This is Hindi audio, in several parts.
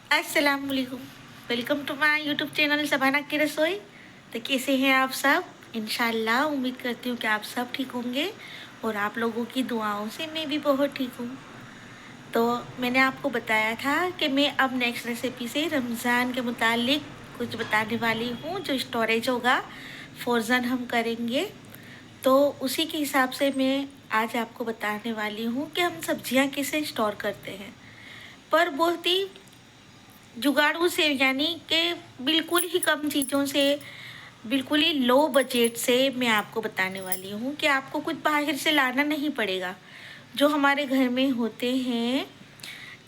अस्सलाम वालेकुम। Welcome to my YouTube channel Shabana की रसोई। तो कैसे हैं आप सब? इंशाल्लाह उम्मीद करती हूँ कि आप सब ठीक होंगे और आप लोगों की दुआओं से मैं भी बहुत ठीक हूँ। तो मैंने आपको बताया था कि मैं अब नेक्स्ट रेसिपी से रमज़ान के मुतालिक कुछ बताने वाली हूँ। जो स्टोरेज होगा फ्रोज़न हम करेंगे, तो उसी के हिसाब से मैं आज आपको बताने वाली हूँ कि हम सब्जियाँ कैसे स्टोर करते हैं, पर बहुत ही जुगाड़ू से, यानी कि बिल्कुल ही कम चीज़ों से, बिल्कुल ही लो बजट से मैं आपको बताने वाली हूँ कि आपको कुछ बाहर से लाना नहीं पड़ेगा। जो हमारे घर में होते हैं,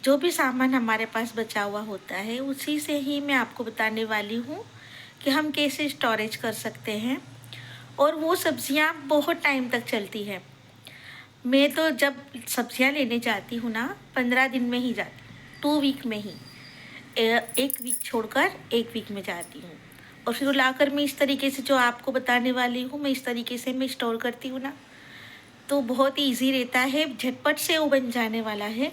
जो भी सामान हमारे पास बचा हुआ होता है, उसी से ही मैं आपको बताने वाली हूँ कि हम कैसे स्टोरेज कर सकते हैं और वो सब्जियाँ बहुत टाइम तक चलती है। मैं तो जब सब्जियाँ लेने जाती हूँ ना, 15 दिन में ही जाती, 2 वीक में ही, 1 वीक छोड़कर 1 वीक में जाती हूँ। और फिर लाकर मैं इस तरीके से, जो आपको बताने वाली हूँ, मैं इस तरीके से मैं स्टोर करती हूँ ना, तो बहुत ही ईज़ी रहता है, झटपट से वो बन जाने वाला है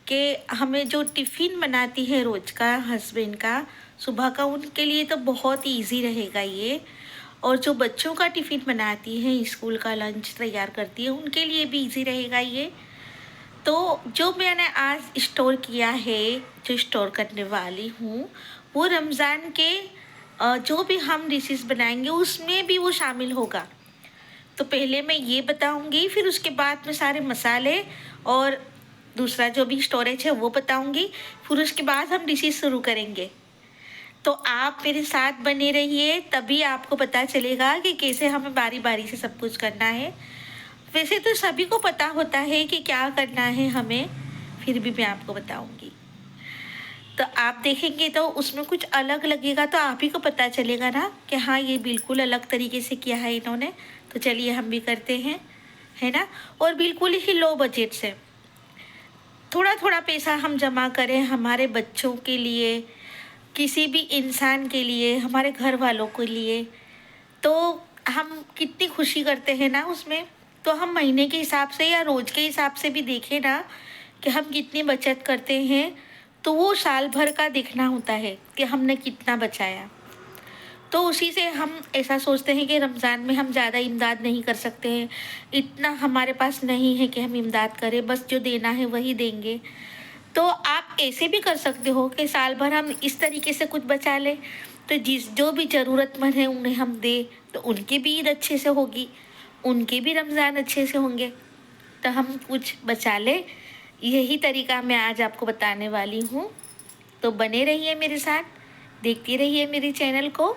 कि हमें जो टिफ़िन बनाती है रोज़ का हस्बैंड का, सुबह का, उनके लिए तो बहुत ही ईज़ी रहेगा ये। और जो बच्चों का टिफ़िन बनाती है, स्कूल का लंच तैयार करती है, उनके लिए भी ईज़ी रहेगा ये। तो जो मैंने आज स्टोर किया है, जो स्टोर करने वाली हूँ, वो रमज़ान के जो भी हम डिशेस बनाएंगे उसमें भी वो शामिल होगा। तो पहले मैं ये बताऊंगी, फिर उसके बाद में सारे मसाले और दूसरा जो भी स्टोरेज है वो बताऊंगी, फिर उसके बाद हम डिशेस शुरू करेंगे। तो आप मेरे साथ बने रहिए, तभी आपको पता चलेगा कि कैसे हमें बारी बारी से सब कुछ करना है। वैसे तो सभी को पता होता है कि क्या करना है हमें, फिर भी मैं आपको बताऊंगी। तो आप देखेंगे तो उसमें कुछ अलग लगेगा, तो आप ही को पता चलेगा ना कि हाँ, ये बिल्कुल अलग तरीके से किया है इन्होंने। तो चलिए हम भी करते हैं, है ना। और बिल्कुल ही लो बजट से थोड़ा थोड़ा पैसा हम जमा करें हमारे बच्चों के लिए, किसी भी इंसान के लिए, हमारे घर वालों के लिए, तो हम कितनी खुशी करते हैं ना उसमें। तो हम महीने के हिसाब से या रोज के हिसाब से भी देखें ना कि हम कितनी बचत करते हैं, तो वो साल भर का दिखना होता है कि हमने कितना बचाया। तो उसी से हम ऐसा सोचते हैं कि रमज़ान में हम ज़्यादा इमदाद नहीं कर सकते हैं, इतना हमारे पास नहीं है कि हम इमदाद करें, बस जो देना है वही देंगे। तो आप ऐसे भी कर सकते हो कि साल भर हम इस तरीके से कुछ बचा लें, तो जिस जो भी ज़रूरतमंद है उन्हें हम दें, तो उनकी भी ईद अच्छे से होगी, उनके भी रमज़ान अच्छे से होंगे। तो हम कुछ बचा लें, यही तरीका मैं आज आपको बताने वाली हूँ। तो बने रहिए मेरे साथ, देखते रहिए मेरे चैनल को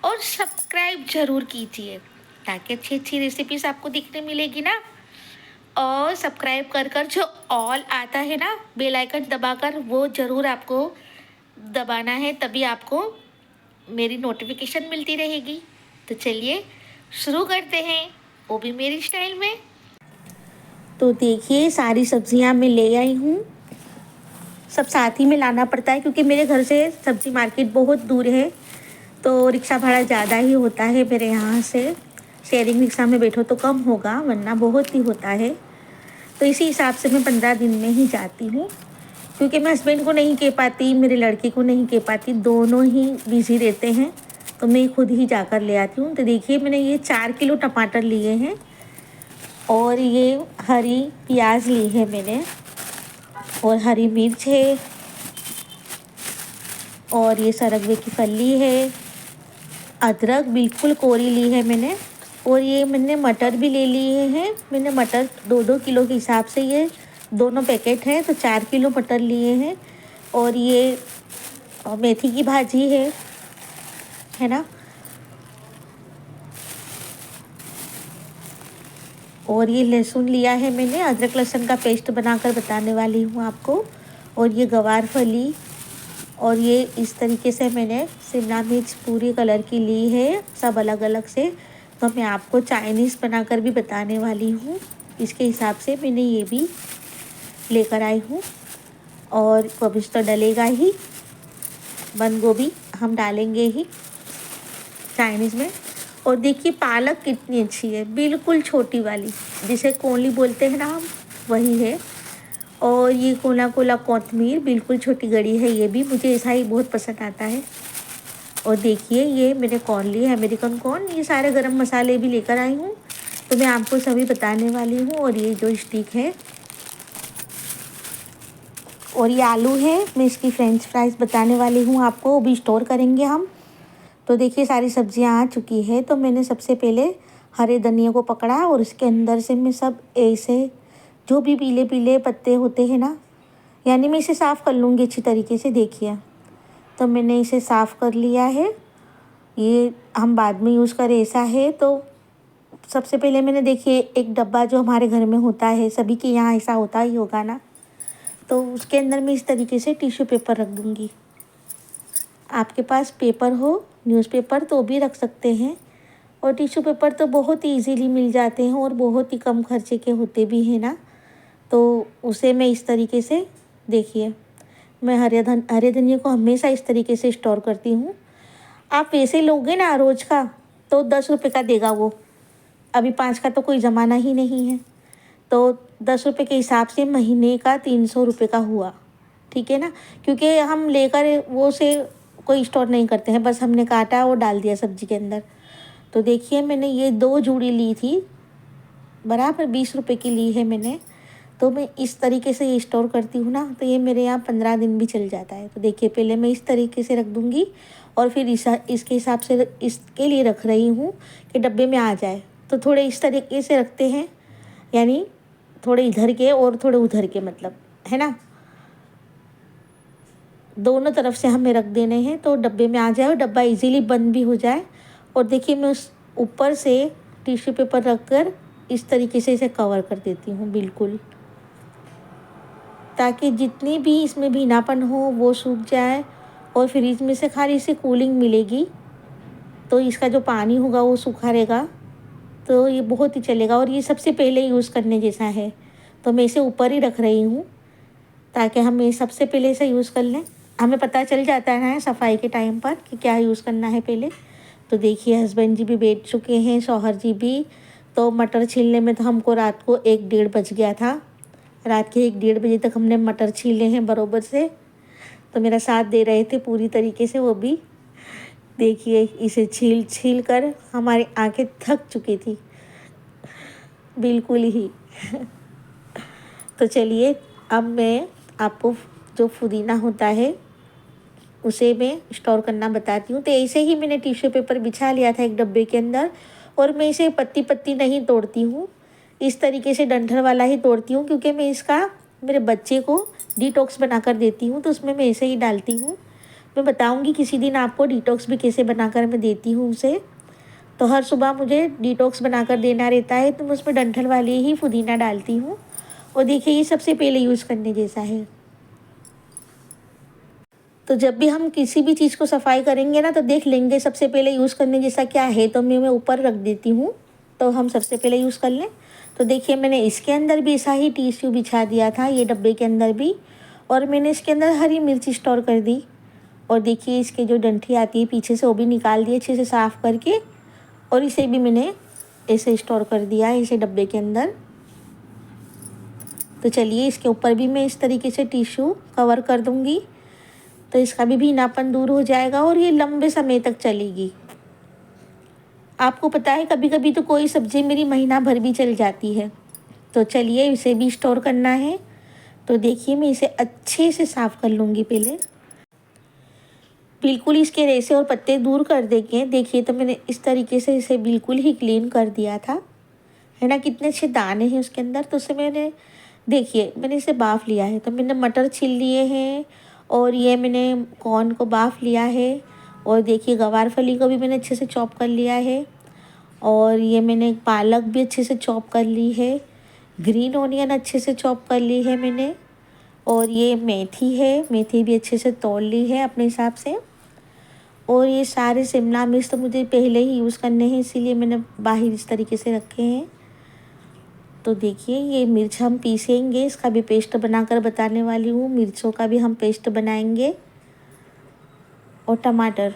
और सब्सक्राइब ज़रूर कीजिए, ताकि अच्छी अच्छी रेसिपीज़ आपको देखने मिलेगी ना। और सब्सक्राइब कर कर जो ऑल आता है ना, बेल आइकन दबाकर, वो ज़रूर आपको दबाना है, तभी आपको मेरी नोटिफिकेशन मिलती रहेगी। तो चलिए शुरू करते हैं, वो भी मेरी स्टाइल में। तो देखिए, सारी सब्जियां मैं ले आई हूँ। सब साथ ही में लाना पड़ता है क्योंकि मेरे घर से सब्जी मार्केट बहुत दूर है, तो रिक्शा भाड़ा ज़्यादा ही होता है मेरे यहाँ से। शेयरिंग रिक्शा में बैठो तो कम होगा, वरना बहुत ही होता है। तो इसी हिसाब से मैं 15 दिन में ही जाती हूँ, क्योंकि मैं हस्बैंड को नहीं कह पाती, मेरे लड़के को नहीं कह पाती, दोनों ही बिजी रहते हैं, तो मैं खुद ही जाकर ले आती हूँ। तो देखिए, मैंने ये 4 किलो टमाटर लिए हैं और ये हरी प्याज ली है मैंने, और हरी मिर्च है, और ये सरगवे की फली है, अदरक बिल्कुल कोरी ली है मैंने, और ये मैंने मटर भी ले लिए हैं। मैंने मटर 2-2 किलो के हिसाब से ये दोनों पैकेट हैं, तो 4 किलो मटर लिए हैं। और ये मेथी की भाजी है ना। और ये लहसुन लिया है मैंने, अदरक लहसुन का पेस्ट बनाकर बताने वाली हूँ आपको। और ये गवार फली, और ये इस तरीके से मैंने शिमला मिर्च पूरी कलर की ली है, सब अलग अलग से। तो मैं आपको चाइनीज़ बनाकर भी बताने वाली हूँ, इसके हिसाब से मैंने ये भी लेकर आई हूँ। और गोभी तो डलेगा ही, बंद गोभी हम डालेंगे ही चाइनीज़ में। और देखिए पालक कितनी अच्छी है, बिल्कुल छोटी वाली, जिसे कोली बोलते हैं ना हम, वही है। और ये कोला कोला कोतमीर, बिल्कुल छोटी गड़ी है, ये भी मुझे ऐसा ही बहुत पसंद आता है। और देखिए ये मैंने कॉर्न लिए, अमेरिकन कॉर्न। ये सारे गरम मसाले भी लेकर आई हूँ, तो मैं आपको सभी बताने वाली हूँ। और ये जो स्टिक है, और ये आलू है, मैं इसकी फ्रेंच फ्राइज़ बताने वाली हूँ आपको, वो भी स्टोर करेंगे हम। तो देखिए सारी सब्जियाँ आ चुकी है। तो मैंने सबसे पहले हरे धनिया को पकड़ा और उसके अंदर से मैं सब ऐसे जो भी पीले पीले पत्ते होते हैं ना, यानी मैं इसे साफ़ कर लूँगी अच्छी तरीके से। देखिए तो मैंने इसे साफ़ कर लिया है। ये हम बाद में यूज़ करें ऐसा है। तो सबसे पहले मैंने देखिए एक डब्बा जो हमारे घर में होता है, सभी के यहाँ ऐसा होता ही होगा ना, तो उसके अंदर मैं इस तरीके से टिश्यू पेपर रख दूँगी। आपके पास पेपर हो, न्यूज़पेपर, तो भी रख सकते हैं। और टिश्यू पेपर तो बहुत ही इजीली मिल जाते हैं और बहुत ही कम खर्चे के होते भी हैं ना, तो उसे मैं इस तरीके से, देखिए मैं हरे धनिया को हमेशा इस तरीके से स्टोर करती हूँ। आप वैसे लोगे ना रोज़ का, तो 10 रुपये का देगा वो। अभी 5 का तो कोई ज़माना ही नहीं है, तो 10 रुपये के हिसाब से महीने का 300 रुपये का हुआ, ठीक है ना। क्योंकि हम लेकर वो से कोई स्टोर नहीं करते हैं, बस हमने काटा और डाल दिया सब्जी के अंदर। तो देखिए मैंने ये 2 जूड़ी ली थी, बराबर 20 रुपये की ली है मैंने। तो मैं इस तरीके से ये स्टोर करती हूँ ना, तो ये मेरे यहाँ 15 दिन भी चल जाता है। तो देखिए पहले मैं इस तरीके से रख दूँगी, और फिर इसके हिसाब से इसके लिए रख रही हूँ कि डब्बे में आ जाए। तो थोड़े इस तरीके से रखते हैं, यानी थोड़े इधर के और थोड़े उधर के, मतलब है ना, दोनों तरफ से हमें रख देने हैं, तो डब्बे में आ जाए और डब्बा इजीली बंद भी हो जाए। और देखिए मैं उस ऊपर से टिश्यू पेपर रख कर इस तरीके से इसे कवर कर देती हूँ बिल्कुल, ताकि जितनी भी इसमें भीनापन हो वो सूख जाए। और फ्रिज में से खाली इसे कूलिंग मिलेगी, तो इसका जो पानी होगा वो सूखा रहेगा, तो ये बहुत ही चलेगा। और ये सबसे पहले यूज़ करने जैसा है, तो मैं इसे ऊपर ही रख रही हूँ ताकि हम ये सबसे पहले इसे यूज़ कर लें। हमें पता चल जाता है सफाई के टाइम पर कि क्या यूज़ करना है पहले। तो देखिए हस्बैंड जी भी बैठ चुके हैं, शौहर जी भी। तो मटर छीलने में तो हमको रात को 1 डेढ़ बज गया था। रात के 1 डेढ़ बजे तक हमने मटर छीले हैं बरोबर से। तो मेरा साथ दे रहे थे पूरी तरीके से वो भी। देखिए इसे छील छील कर हमारी आंखें थक चुकी थी बिल्कुल ही। तो चलिए अब मैं आपको जो पुदीना होता है उसे मैं स्टोर करना बताती हूँ। तो ऐसे ही मैंने टिश्यू पेपर बिछा लिया था एक डब्बे के अंदर, और मैं इसे पत्ती पत्ती नहीं तोड़ती हूँ, इस तरीके से डंठल वाला ही तोड़ती हूँ, क्योंकि मैं इसका मेरे बच्चे को डिटॉक्स बना कर देती हूँ, तो उसमें मैं ऐसे ही डालती हूँ। मैं बताऊँगी किसी दिन आपको डिटॉक्स भी कैसे बनाकर मैं देती हूँ उसे। तो हर सुबह मुझे डिटॉक्स बनाकर देना रहता है, तो मैं उसमें डंठल वाली ही पुदीना डालती हूँ। और देखिए ये सबसे पहले यूज़ करने जैसा है। तो जब भी हम किसी भी चीज़ को सफाई करेंगे ना, तो देख लेंगे सबसे पहले यूज़ करने जैसा क्या है, तो मैं ऊपर रख देती हूँ, तो हम सबसे पहले यूज़ कर लें। तो देखिए मैंने इसके अंदर भी ऐसा ही टिश्यू बिछा दिया था, ये डब्बे के अंदर भी। और मैंने इसके अंदर हरी मिर्ची स्टोर कर दी। और देखिए इसके जो डंठी आती है पीछे से, वो भी निकाल दी अच्छे से साफ़ करके, और इसे भी मैंने ऐसे स्टोर कर दिया है इसे डब्बे के अंदर। तो चलिए इसके ऊपर भी मैं इस तरीके से टिश्यू कवर कर दूँगी, तो इसका भी भीनापन दूर हो जाएगा और ये लंबे समय तक चलेगी। आपको पता है कभी कभी तो कोई सब्ज़ी मेरी महीना भर भी चल जाती है। तो चलिए इसे भी स्टोर करना है। तो देखिए मैं इसे अच्छे से साफ़ कर लूँगी पहले, बिल्कुल इसके रेशे और पत्ते दूर कर देंगे। देखिए तो मैंने इस तरीके से इसे बिल्कुल ही क्लीन कर दिया था, है ना। कितने अच्छे दाने हैं उसके अंदर। तो उसे मैंने, देखिए मैंने इसे बाफ़ लिया है। तो मैंने मटर छील लिए हैं, और ये मैंने कॉर्न को बाफ़ लिया है, और देखिए गवार फली को भी मैंने अच्छे से चॉप कर लिया है, और ये मैंने पालक भी अच्छे से चॉप कर ली है, ग्रीन ऑनियन अच्छे से चॉप कर ली है मैंने, और ये मेथी है, मेथी भी अच्छे से तोड़ ली है अपने हिसाब से। और ये सारे शिमला मिर्च तो मुझे पहले ही यूज़ करने हैं, इसीलिए मैंने बाहर इस तरीके से रखे हैं। तो देखिए ये मिर्च हम पीसेंगे, इसका भी पेस्ट बनाकर बताने वाली हूँ, मिर्चों का भी हम पेस्ट बनाएंगे। और टमाटर,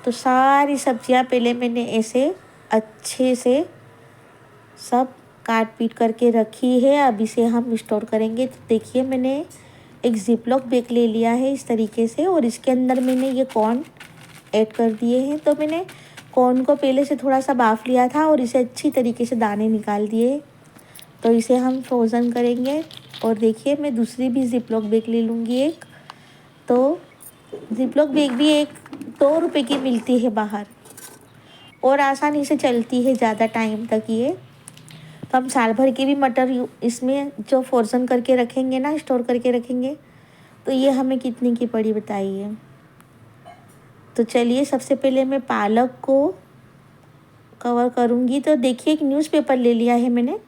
तो सारी सब्जियां पहले मैंने ऐसे अच्छे से सब काट पीट करके रखी है। अब इसे हम स्टोर करेंगे। तो देखिए मैंने एक जिपलॉक बैग ले लिया है इस तरीके से, और इसके अंदर मैंने ये कॉर्न ऐड कर दिए हैं। तो मैंने कॉर्न को पहले से थोड़ा सा बाफ लिया था और इसे अच्छी तरीके से दाने निकाल दिए। तो इसे हम फ्रोज़न करेंगे। और देखिए मैं दूसरी भी जिपलॉक बैग ले लूँगी एक। तो जिपलॉक बैग भी एक 2 रुपए की मिलती है बाहर, और आसानी से चलती है ज़्यादा टाइम तक ये। तो हम साल भर के भी मटर इसमें जो फ्रोज़न करके रखेंगे ना, स्टोर करके रखेंगे, तो ये हमें कितने की पड़ी बताइए। तो चलिए सबसे पहले मैं पालक को कवर करूँगी। तो देखिए एक न्यूज़पेपर ले लिया है मैंने,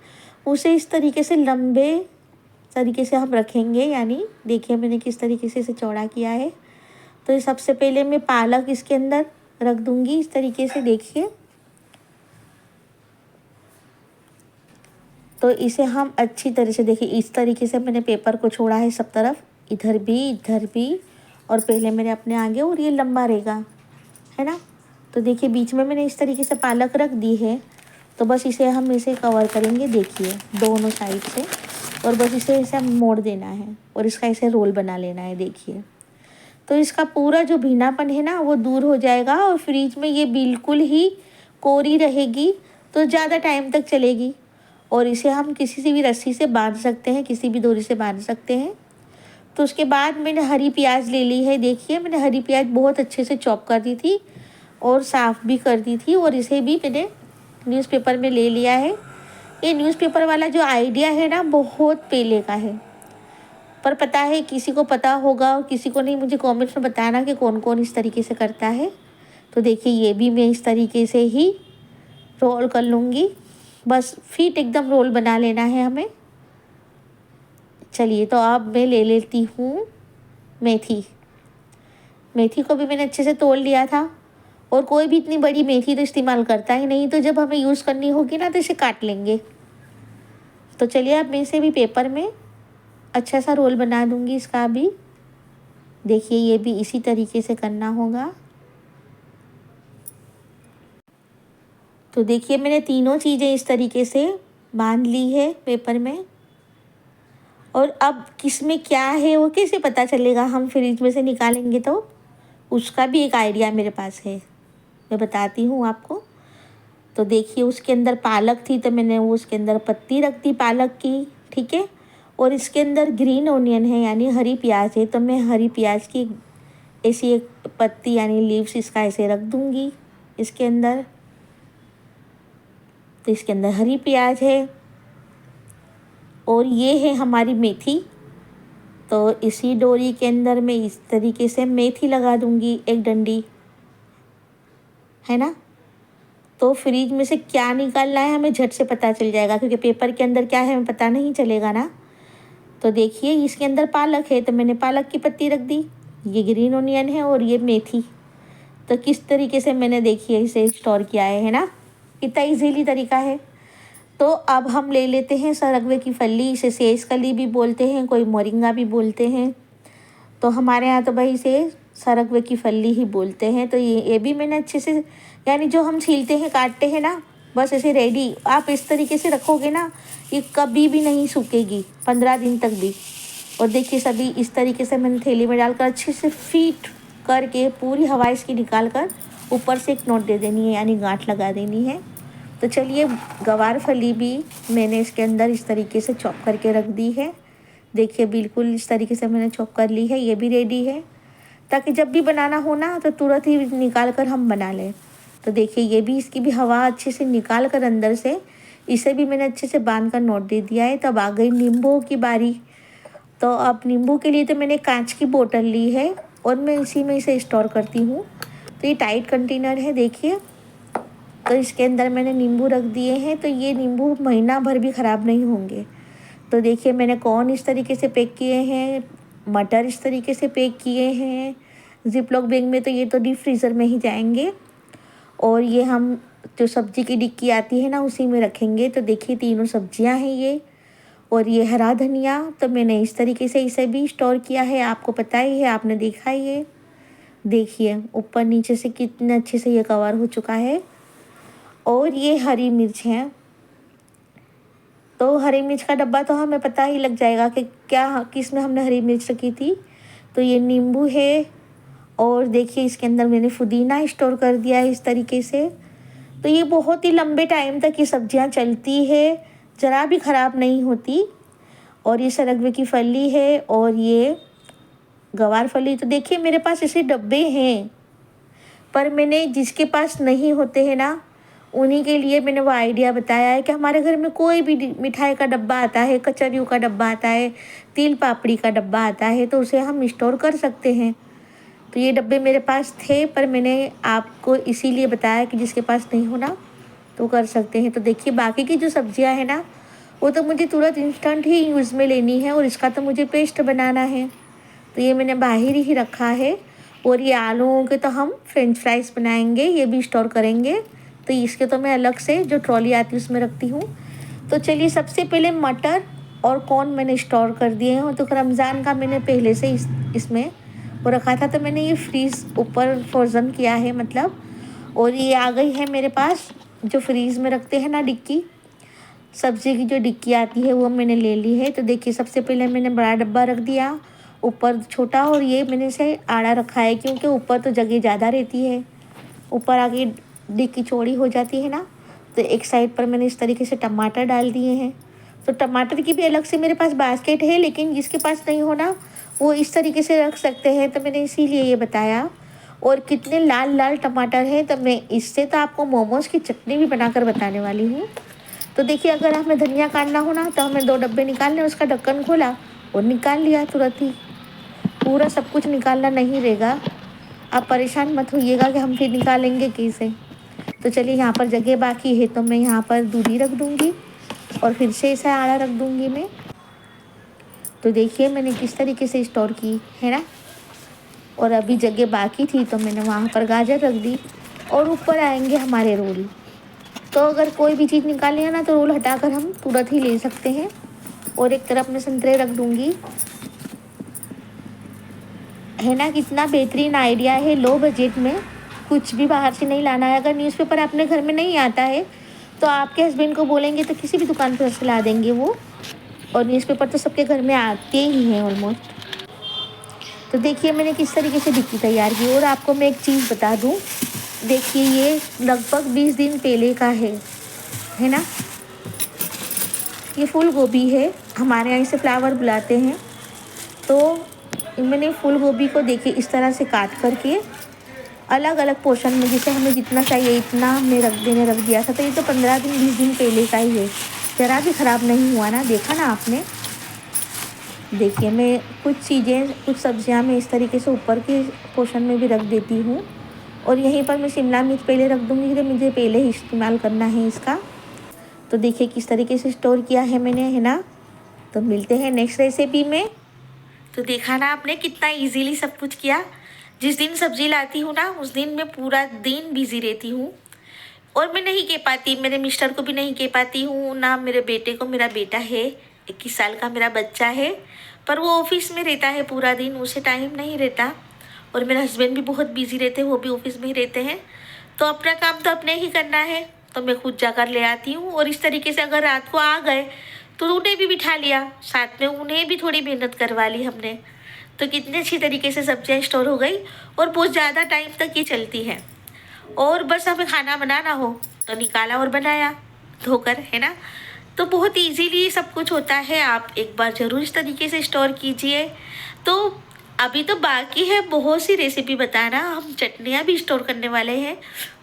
उसे इस तरीके से लंबे तरीके से हम रखेंगे, यानी देखिए मैंने किस तरीके से इसे चौड़ा किया है। तो सबसे पहले मैं पालक इसके अंदर रख दूँगी इस तरीके से, देखिए। तो इसे हम अच्छी तरह से, देखिए इस तरीके से मैंने पेपर को छोड़ा है सब तरफ, इधर भी, और पहले मेरे अपने आगे, और ये लंबा रहेगा, है ना। तो देखिए बीच में मैंने इस तरीके से पालक रख दी है। तो बस हम इसे कवर करेंगे, देखिए दोनों साइड से, और बस इसे मोड़ देना है और इसका ऐसे रोल बना लेना है, देखिए। तो इसका पूरा जो भीनापन है ना वो दूर हो जाएगा, और फ्रिज में ये बिल्कुल ही कोरी रहेगी, तो ज़्यादा टाइम तक चलेगी। और इसे हम किसी से भी रस्सी से बांध सकते हैं, किसी भी डोरी से बांध सकते हैं। तो उसके बाद मैंने हरी प्याज ले ली है। देखिए मैंने हरी प्याज बहुत अच्छे से चॉप कर दी थी और साफ़ भी कर दी थी, और इसे भी मैंने न्यूज़पेपर में ले लिया है। ये न्यूज़पेपर वाला जो आइडिया है ना, बहुत पहले का है, पर पता है किसी को पता होगा और किसी को नहीं। मुझे कमेंट्स में बताना कि कौन कौन इस तरीके से करता है। तो देखिए ये भी मैं इस तरीके से ही रोल कर लूँगी, बस फिट एकदम रोल बना लेना है हमें। चलिए तो अब मैं ले लेती हूँ मेथी। मेथी को भी मैंने अच्छे से तोड़ लिया था, और कोई भी इतनी बड़ी मेथी तो इस्तेमाल करता ही नहीं, तो जब हमें यूज़ करनी होगी ना तो इसे काट लेंगे। तो चलिए अब मैं इसे भी पेपर में अच्छा सा रोल बना दूँगी इसका भी। देखिए ये भी इसी तरीके से करना होगा। तो देखिए मैंने तीनों चीज़ें इस तरीके से बांध ली है पेपर में। और अब किस में क्या है वो कैसे पता चलेगा, हम फ्रिज में से निकालेंगे तो उसका भी एक आइडिया मेरे पास है, मैं बताती हूँ आपको। तो देखिए उसके अंदर पालक थी, तो मैंने वो उसके अंदर पत्ती रख दी पालक की, ठीक है। और इसके अंदर ग्रीन ऑनियन है, यानी हरी प्याज है, तो मैं हरी प्याज की ऐसी एक पत्ती यानी लीव्स इसका ऐसे रख दूँगी इसके अंदर। तो इसके अंदर हरी प्याज है, और ये है हमारी मेथी। तो इसी डोरी के अंदर मैं इस तरीके से मेथी लगा दूँगी, एक डंडी, है ना। तो फ्रिज में से क्या निकालना है हमें झट से पता चल जाएगा, क्योंकि पेपर के अंदर क्या है हमें पता नहीं चलेगा ना। तो देखिए इसके अंदर पालक है, तो मैंने पालक की पत्ती रख दी, ये ग्रीन ऑनियन है और ये मेथी। तो किस तरीके से मैंने देखिए इसे स्टोर किया है ना, कितना इजीली तरीका है। तो अब हम ले लेते हैं सरगवे की फली, इसे सेज कली भी बोलते हैं, कोई मोरिंगा भी बोलते हैं। तो हमारे यहाँ तो भाई इसे सरगवे की फली ही बोलते हैं। तो ये भी मैंने अच्छे से, यानी जो हम छीलते हैं काटते हैं ना, बस ऐसे रेडी आप इस तरीके से रखोगे ना, ये कभी भी नहीं सूखेगी 15 दिन तक भी। और देखिए सभी इस तरीके से मैंने थैली में डालकर अच्छे से फिट करके पूरी हवा इसकी निकाल कर ऊपर से एक नोट दे देनी है, यानी गांठ लगा देनी है। तो चलिए गवार फली भी मैंने इसके अंदर इस तरीके से चॉप करके रख दी है। देखिए बिल्कुल इस तरीके से मैंने चॉप कर ली है, ये भी रेडी है, ताकि जब भी बनाना हो ना तो तुरंत ही निकाल कर हम बना लें। तो देखिए ये भी, इसकी भी हवा अच्छे से निकाल कर अंदर से इसे भी मैंने अच्छे से बांध कर नोट दे दिया है। तब आ गई नींबू की बारी। तो अब नींबू के लिए तो मैंने कांच की बोतल ली है और मैं इसी में इसे स्टोर करती हूँ। तो ये टाइट कंटेनर है देखिए। तो इसके अंदर मैंने नींबू रख दिए हैं, तो ये नींबू महीना भर भी ख़राब नहीं होंगे। तो देखिए मैंने कॉर्न इस तरीके से पैक किए हैं, मटर इस तरीके से पैक किए हैं जिपलॉक बैग में, तो ये तो डीप फ्रीज़र में ही जाएंगे। और ये हम जो सब्ज़ी की डिक्की आती है ना उसी में रखेंगे। तो देखिए तीनों सब्जियां हैं ये, और ये हरा धनिया, तो मैंने इस तरीके से इसे भी स्टोर किया है, आपको पता ही है, आपने देखा ही है। देखिए ऊपर नीचे से कितने अच्छे से ये कवर हो चुका है। और ये हरी मिर्च है, तो हरी मिर्च का डब्बा तो हमें पता ही लग जाएगा कि क्या किस में हमने हरी मिर्च रखी थी। तो ये नींबू है और देखिए इसके अंदर मैंने पुदीना स्टोर कर दिया है इस तरीके से। तो ये बहुत ही लंबे टाइम तक ये सब्जियां चलती है, ज़रा भी ख़राब नहीं होती। और ये सरगवे की फली है और ये गवार फली। तो देखिए मेरे पास ऐसे डब्बे हैं, पर मैंने जिसके पास नहीं होते हैं ना, उन्हीं के लिए मैंने वो आइडिया बताया है कि हमारे घर में कोई भी मिठाई का डब्बा आता है, कचौरियों का डब्बा आता है, तिल पापड़ी का डब्बा आता है, तो उसे हम स्टोर कर सकते हैं। तो ये डब्बे मेरे पास थे, पर मैंने आपको इसीलिए बताया कि जिसके पास नहीं हो ना तो कर सकते हैं। तो देखिए बाकी की जो सब्जियां हैं ना, वो तो मुझे तुरंत इंस्टेंट ही यूज़ में लेनी है और इसका तो मुझे पेस्ट बनाना है। तो ये मैंने बाहर ही रखा है। और ये आलूओं के तो हम फ्रेंच फ्राइज़ बनाएंगे, ये भी स्टोर करेंगे। तो इसके तो मैं अलग से जो ट्रॉली आती है उसमें रखती हूँ। तो चलिए सबसे पहले मटर और कॉर्न मैंने स्टोर कर दिए हैं। तो रमज़ान का मैंने पहले से इसमें वो रखा था, तो मैंने ये फ्रीज़ ऊपर फ्रोज़न किया है मतलब। और ये आ गई है मेरे पास जो फ्रीज़ में रखते हैं ना डिक्की, सब्ज़ी की जो डिक्की आती है वो मैंने ले ली है। तो देखिए सबसे पहले मैंने बड़ा डब्बा रख दिया, ऊपर छोटा, और ये मैंने इसे आड़ा रखा है क्योंकि ऊपर तो जगह ज़्यादा रहती है, ऊपर आगे डिक्की चौड़ी हो जाती है ना। तो एक साइड पर मैंने इस तरीके से टमाटर डाल दिए हैं। तो टमाटर की भी अलग से मेरे पास बास्केट है, लेकिन जिसके पास नहीं हो ना वो इस तरीके से रख सकते हैं, तो मैंने इसीलिए ये बताया। और कितने लाल लाल टमाटर हैं, तो मैं इससे तो आपको मोमोज़ की चटनी भी बनाकर बताने वाली हूँ। तो देखिए अगर हमें धनिया काटना हो ना, तो हमें 2 डब्बे निकालने, उसका ढक्कन खोला और निकाल लिया तुरंत ही। पूरा सब कुछ निकालना नहीं रहेगा, आप परेशान मत होइएगा कि हम फिर निकालेंगे कैसे। तो चलिए यहाँ पर जगह बाकी है, तो मैं यहाँ पर दूधी रख दूँगी और फिर से इसे आड़ा रख दूँगी मैं। तो देखिए मैंने किस तरीके से स्टोर की है ना। और अभी जगह बाकी थी तो मैंने वहाँ पर गाजर रख दी। और ऊपर आएंगे हमारे रोल। तो अगर कोई भी चीज़ निकालनी है ना, तो रोल हटाकर हम तुरंत ही ले सकते हैं। और एक तरफ मैं संतरे रख दूँगी, है ना। कितना बेहतरीन आइडिया है, लो बजट में कुछ भी बाहर से नहीं लाना है। अगर न्यूज़पेपर अपने घर में नहीं आता है तो आपके हस्बैंड को बोलेंगे तो किसी भी दुकान पर से ला देंगे वो। और न्यूज़पेपर तो सबके घर में आते ही हैं ऑलमोस्ट। तो देखिए मैंने किस तरीके से डिक्की तैयार की। और आपको मैं एक चीज़ बता दूँ, देखिए ये लगभग 20 दिन पहले का है ना। ये फूल गोभी है, हमारे यहाँ इसे फ्लावर बुलाते हैं। तो मैंने फूल गोभी को देखिए इस तरह से काट करके अलग अलग पोर्शन में, जिसे हमें जितना चाहिए इतना हमने रख दिया था। तो ये तो 15 दिन 20 दिन पहले का ही है, ज़रा भी ख़राब नहीं हुआ ना, देखा ना आपने। देखिए मैं कुछ चीज़ें, कुछ सब्जियां मैं इस तरीके से ऊपर के पोर्शन में भी रख देती हूँ। और यहीं पर मैं शिमला मिर्च पहले रख दूँगी, तो मुझे पहले ही इस्तेमाल करना है इसका। तो देखिए किस तरीके से स्टोर किया है मैंने, है ना। तो मिलते हैं नेक्स्ट रेसिपी में। तो देखा ना आपने कितना इजीली सब कुछ किया। जिस दिन सब्जी लाती हूँ ना, उस दिन मैं पूरा दिन बिजी रहती हूँ। और मैं नहीं कह पाती, मेरे मिस्टर को भी नहीं कह पाती हूँ ना, मेरे बेटे को। मेरा बेटा है 21 साल का, मेरा बच्चा है, पर वो ऑफिस में रहता है पूरा दिन, उसे टाइम नहीं रहता। और मेरे हस्बैंड भी बहुत बिजी रहते हैं, वो भी ऑफिस में ही रहते हैं। तो अपना काम तो अपने ही करना है, तो मैं खुद जाकर ले आती हूँ। और इस तरीके से अगर रात को आ गए तो उन्हें भी बिठा लिया साथ में, उन्हें भी थोड़ी मेहनत करवा ली हमने। तो कितने अच्छी तरीके से सब्जियाँ स्टोर हो गई और बहुत ज़्यादा टाइम तक ये चलती है। और बस हमें खाना बनाना हो तो निकाला और बनाया धोकर, है ना। तो बहुत इजीली सब कुछ होता है। आप एक बार ज़रूर इस तरीके से स्टोर कीजिए। तो अभी तो बाकी है बहुत सी रेसिपी बताना, हम चटनियाँ भी स्टोर करने वाले हैं।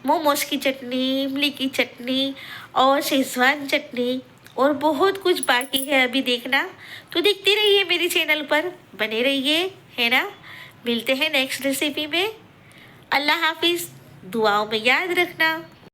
मोमोज की चटनी, इमली की चटनी और शेजवान चटनी, और बहुत कुछ बाकी है अभी देखना। तो देखते रहिए मेरे चैनल पर, बने रहिए, है ना। मिलते हैं नेक्स्ट रेसिपी में। अल्लाह हाफिज़, दुआओं में याद रखना।